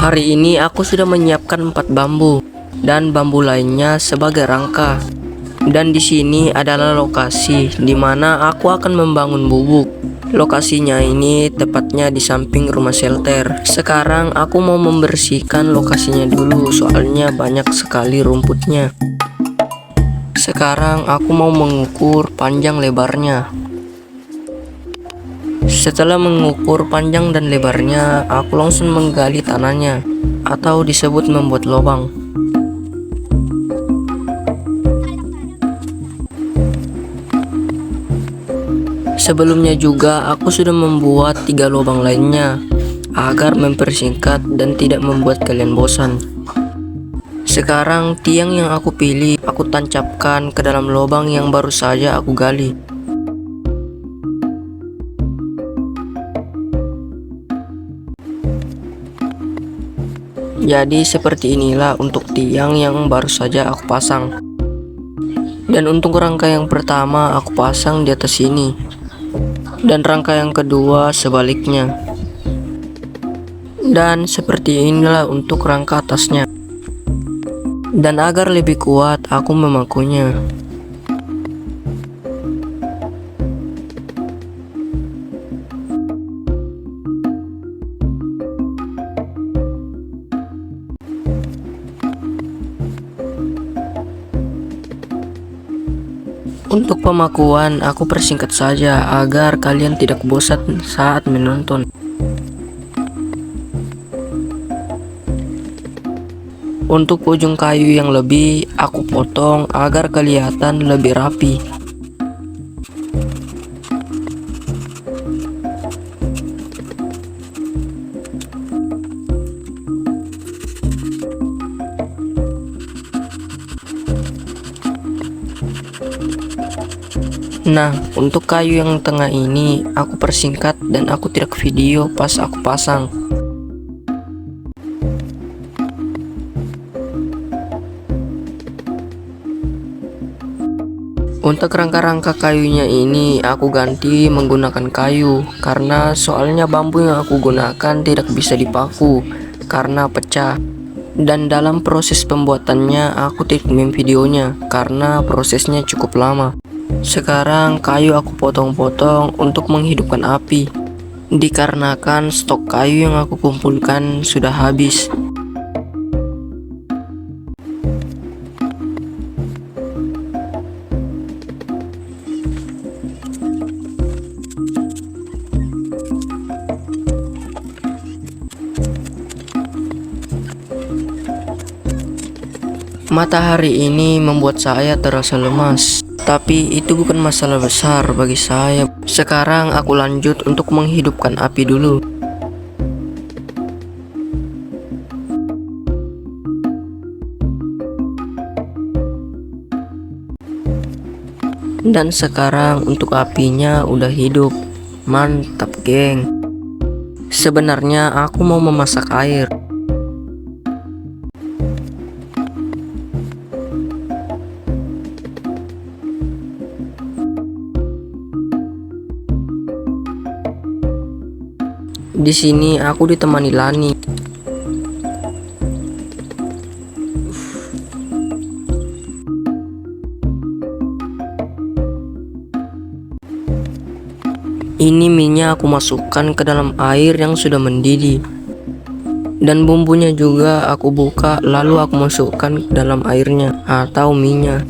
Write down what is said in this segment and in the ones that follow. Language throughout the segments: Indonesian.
Hari ini aku sudah menyiapkan 4 bambu dan bambu lainnya sebagai rangka. Dan di sini adalah lokasi di mana aku akan membangun bubuk. Lokasinya ini tepatnya di samping rumah shelter. Sekarang aku mau membersihkan lokasinya dulu, soalnya banyak sekali rumputnya. Sekarang aku mau mengukur panjang lebarnya. Setelah mengukur panjang dan lebarnya, aku langsung menggali tanahnya, atau disebut membuat lubang. Sebelumnya juga aku sudah membuat 3 lubang lainnya agar mempersingkat dan tidak membuat kalian bosan. Sekarang tiang yang aku pilih aku tancapkan ke dalam lubang yang baru saja aku gali. Jadi seperti inilah untuk tiang yang baru saja aku pasang. Dan untuk rangka yang pertama aku pasang di atas sini, dan rangka yang kedua sebaliknya. Dan seperti inilah untuk rangka atasnya. Dan agar lebih kuat aku memakunya. Untuk pemakuan aku persingkat saja agar kalian tidak bosan saat menonton. Untuk ujung kayu yang lebih aku potong agar kelihatan lebih rapi. Nah, untuk kayu yang tengah ini aku persingkat dan aku tidak video pas aku pasang. Untuk rangka-rangka kayunya ini aku ganti menggunakan kayu, karena soalnya bambu yang aku gunakan tidak bisa dipaku karena pecah. Dan dalam proses pembuatannya aku tidak videonya karena prosesnya cukup lama. Sekarang kayu aku potong-potong untuk menghidupkan api, dikarenakan stok kayu yang aku kumpulkan sudah habis. Matahari ini membuat saya terasa lemas, tapi itu bukan masalah besar bagi saya. Sekarang aku lanjut untuk menghidupkan api dulu. Dan sekarang untuk apinya udah hidup. Mantap, geng. Sebenarnya aku mau memasak air. Di sini aku ditemani Lani. Ini minyak aku masukkan ke dalam air yang sudah mendidih. Dan bumbunya juga aku buka lalu aku masukkan ke dalam airnya atau minyak.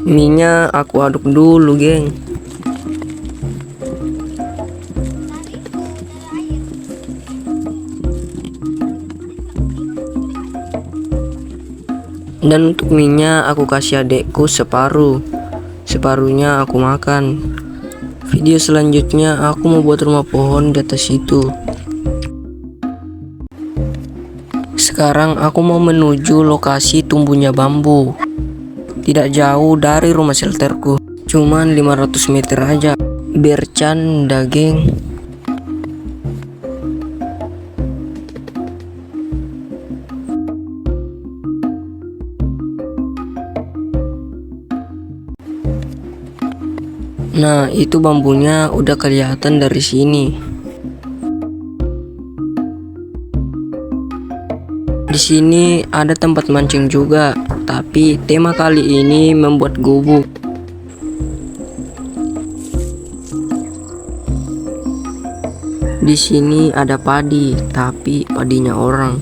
Minyak aku aduk dulu, geng. Dan untuk minyak aku kasih adekku separuh. Separuhnya aku makan. Video selanjutnya aku mau buat rumah pohon di atas itu. Sekarang aku mau menuju lokasi tumbuhnya bambu. Tidak jauh dari rumah shelterku, cuman 500 meter aja. Bercanda, geng. Nah, itu bambunya udah kelihatan dari sini. Di sini ada tempat mancing juga, tapi tema kali ini membuat gubuk. Di sini ada padi, tapi padinya orang.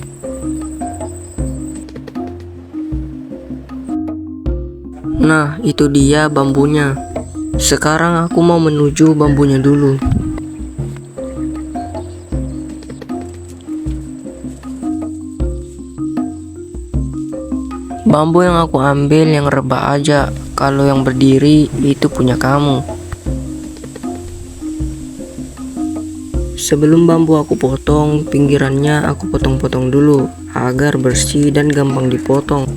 Nah, itu dia bambunya. Sekarang aku mau menuju bambunya dulu. Bambu yang aku ambil yang rebah aja. Kalau yang berdiri itu punya kamu. Sebelum bambu aku potong, pinggirannya aku potong-potong dulu agar bersih dan gampang dipotong.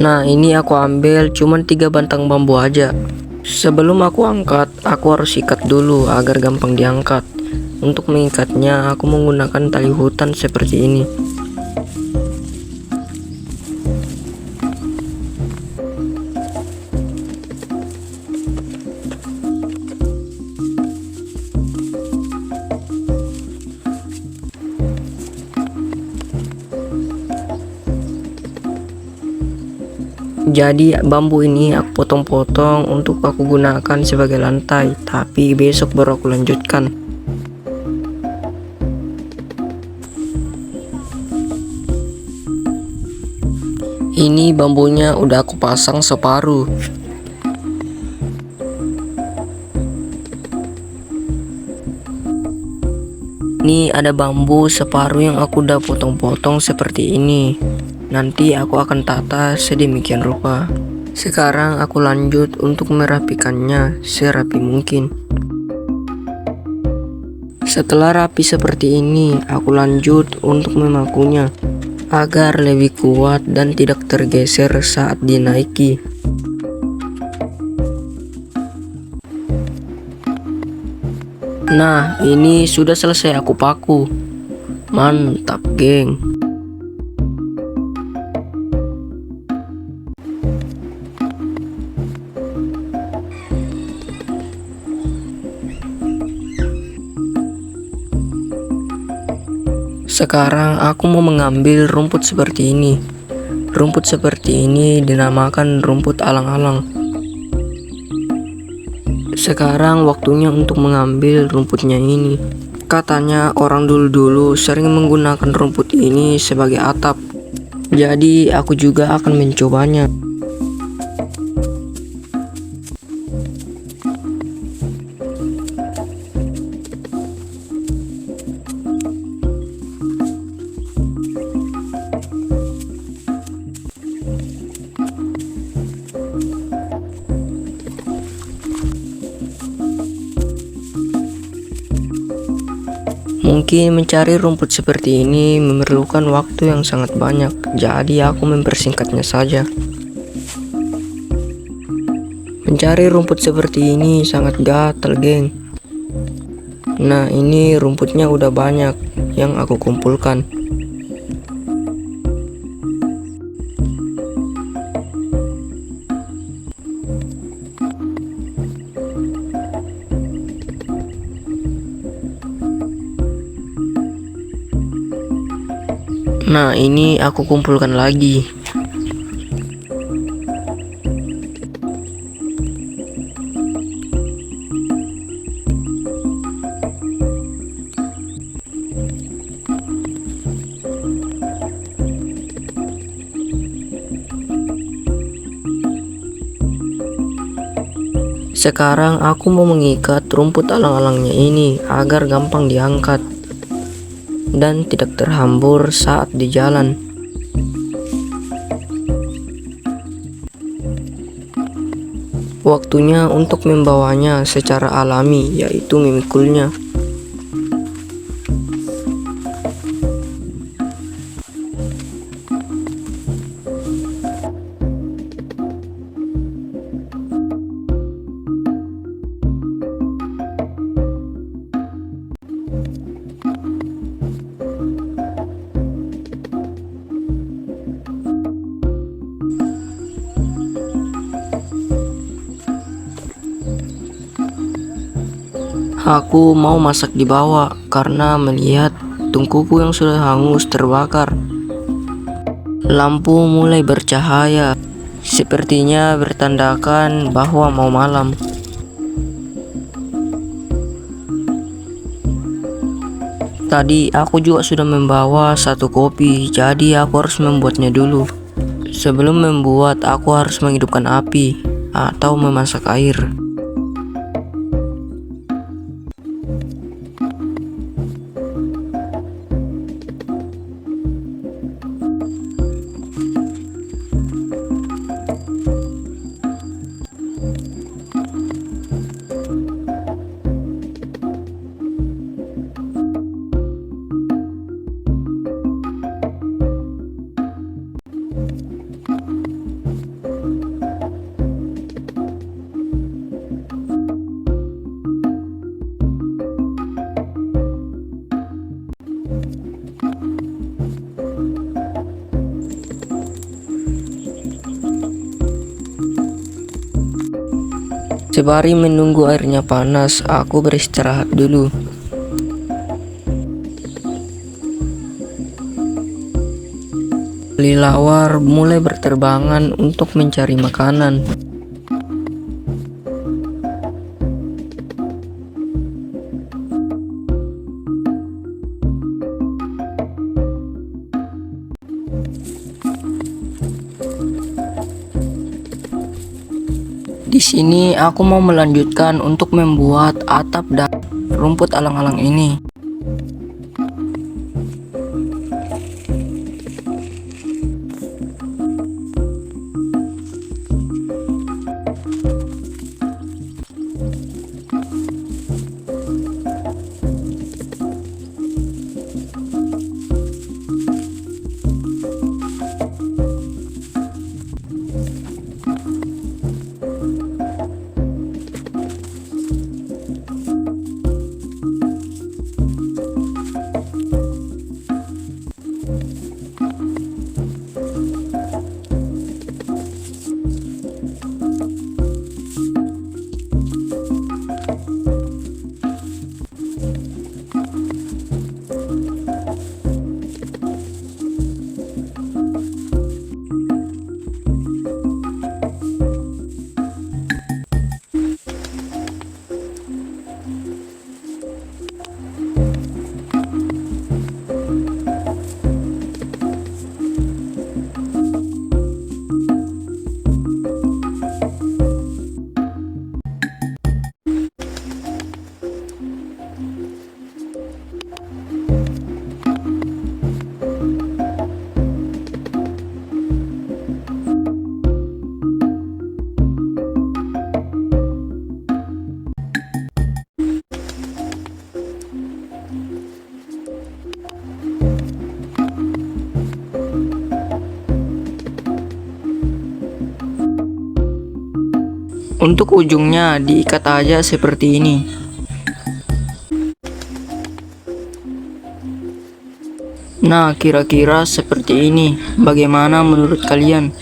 Nah, ini aku ambil cuman 3 batang bambu aja. Sebelum aku angkat, aku harus ikat dulu agar gampang diangkat. Untuk mengikatnya, aku menggunakan tali hutan seperti ini. Jadi bambu ini aku potong-potong untuk aku gunakan sebagai lantai, tapi besok baru aku lanjutkan. Ini bambunya udah aku pasang separuh. Ini ada bambu separuh yang aku udah potong-potong seperti ini. Nanti aku akan tata sedemikian rupa. Sekarang aku lanjut untuk merapikannya serapi mungkin. Setelah rapi seperti ini, aku lanjut untuk memakunya agar lebih kuat dan tidak tergeser saat dinaiki. Nah, ini sudah selesai aku paku. Mantap, geng. Sekarang aku mau mengambil rumput seperti ini. Rumput seperti ini dinamakan rumput alang-alang. Sekarang waktunya untuk mengambil rumputnya ini. Katanya orang dulu-dulu sering menggunakan rumput ini sebagai atap. Jadi aku juga akan mencobanya. Mungkin mencari rumput seperti ini memerlukan waktu yang sangat banyak, jadi aku mempersingkatnya saja. Mencari rumput seperti ini sangat gatal, geng. Nah, ini rumputnya udah banyak yang aku kumpulkan. Nah, ini aku kumpulkan lagi. Sekarang aku mau mengikat rumput alang-alangnya ini agar gampang diangkat dan tidak terhambur saat di jalan. Waktunya untuk membawanya secara alami, yaitu memikulnya. Aku mau masak di bawah karena melihat tungkuku yang sudah hangus terbakar. Lampu mulai bercahaya, sepertinya bertandakan bahwa mau malam. Tadi aku juga sudah membawa satu kopi, jadi aku harus membuatnya dulu. Sebelum membuat, aku harus menghidupkan api atau memasak air. Sembari menunggu airnya panas, aku beristirahat dulu. Kelelawar mulai berterbangan untuk mencari makanan. Di sini aku mau melanjutkan untuk membuat atap dan rumput alang-alang ini. Untuk ujungnya diikat aja seperti ini. Nah, kira-kira seperti ini. Bagaimana menurut kalian?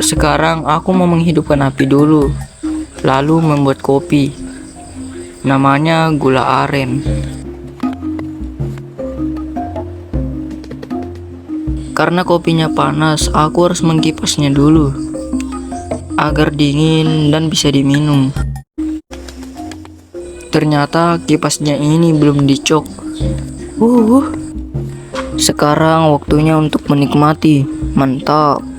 Sekarang aku mau menghidupkan api dulu, lalu membuat kopi. Namanya gula aren. Karena kopinya panas, aku harus mengkipasnya dulu agar dingin dan bisa diminum. Ternyata kipasnya ini belum dicok. Sekarang waktunya untuk menikmati. Mantap.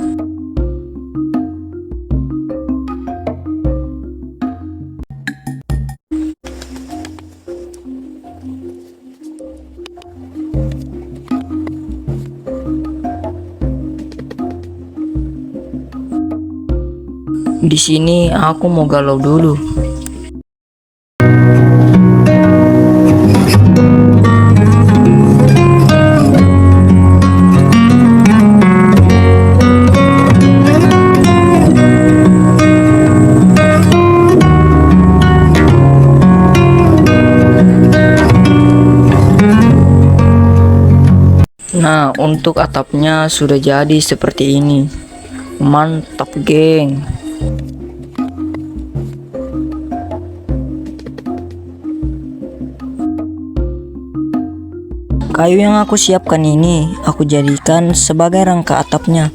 Di sini aku mau galau dulu. Nah, untuk atapnya sudah jadi seperti ini. Mantap, geng. Kayu yang aku siapkan ini aku jadikan sebagai rangka atapnya.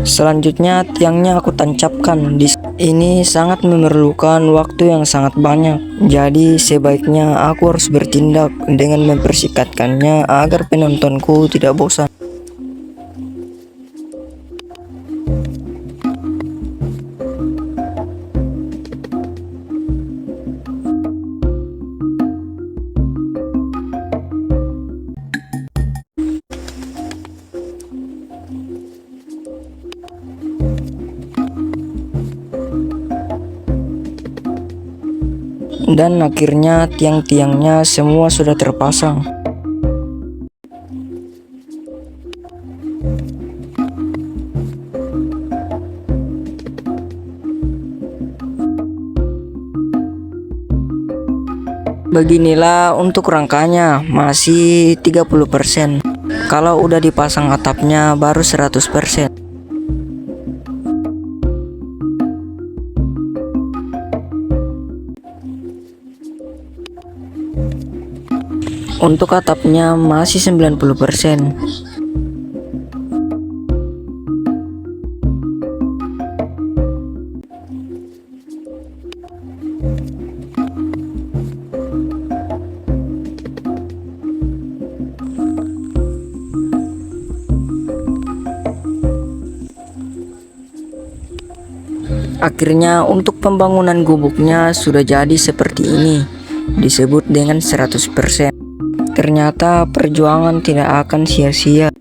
Selanjutnya tiangnya aku tancapkan. Ini sangat memerlukan waktu yang sangat banyak. Jadi sebaiknya aku harus bertindak dengan mempersikatkannya agar penontonku tidak bosan. Dan akhirnya tiang-tiangnya semua sudah terpasang. Beginilah untuk rangkanya, masih 30%. Kalau udah dipasang atapnya baru 100%. Untuk atapnya masih 90%. Akhirnya untuk pembangunan gubuknya sudah jadi seperti ini, disebut dengan 100%. Ternyata perjuangan tidak akan sia-sia.